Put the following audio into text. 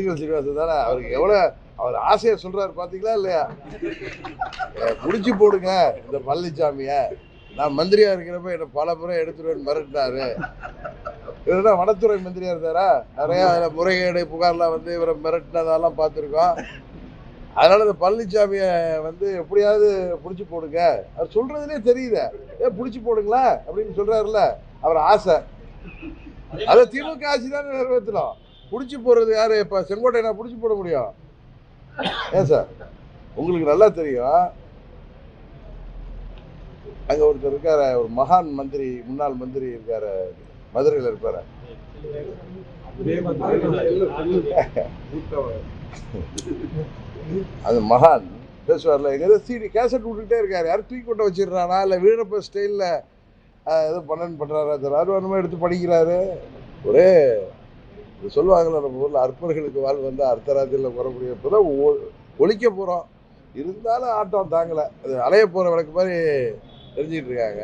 திண்டுக்கல் சீனிவாசன் தானே. அவருக்கு எவ்வளோ அவர் ஆசையை சொல்றாரு பார்த்தீங்களா இல்லையா? முடிச்சு போடுங்க இந்த பழனிசாமியை, நான் மந்திரியா இருக்கிறப்ப என்னை பல முறை எடுத்துருவேன் மிரட்டினாரு. இவருனா வனத்துறை மந்திரியா இருந்தாரா? நிறைய முறைகேடு புகார்லாம் வந்து இவரை மிரட்டினதெல்லாம் பார்த்துருக்கோம். அதனால இந்த பழனிசாமியை வந்து எப்படியாவது பிடிச்சி போடுங்க, அவர் சொல்றதுலேயே தெரியுது. பிடிச்சி போடுங்களா அப்படின்னு சொல்றாருல்ல, அவர் ஆசை. அதை திமுக ஆட்சி தானே நிறைவேற்றணும். பிடிச்சி போடுறது யாரு? இப்போ செங்கோட்டையனை பிடிச்சி போட முடியும்? ஏன் சார், உங்களுக்கு நல்லா தெரியும். அங்க ஒருத்தர் இருக்காரு, ஒரு மகான் மந்திரி, முன்னாள் மந்திரி இருக்காரு, மதுரையில் இருப்பாரு. அந்த மகான் பேசுவார்ல, எங்க சிடி கேசட் விட்டுக்கிட்டே இருக்காரு. யாரும் தூக்கி கொட்ட வச்சிடுறானா இல்லை வீரப்ப ஸ்டைலில் ஏதோ பண்றாரா சார்? அது எடுத்து படிக்கிறாரு. ஒரே சொல்லுவாங்கல்ல, நம்ம ஊரில் அற்பர்களுக்கு வாழ் வந்து அர்த்தராத்திரியில் குறக்கூடிய இப்போதான் ஒழிக்க போகிறோம். இருந்தாலும் ஆட்டம் தாங்கலை. அது அலைய போகிற விளக்கு மாதிரி தெரிஞ்சுக்கிட்டு இருக்காங்க.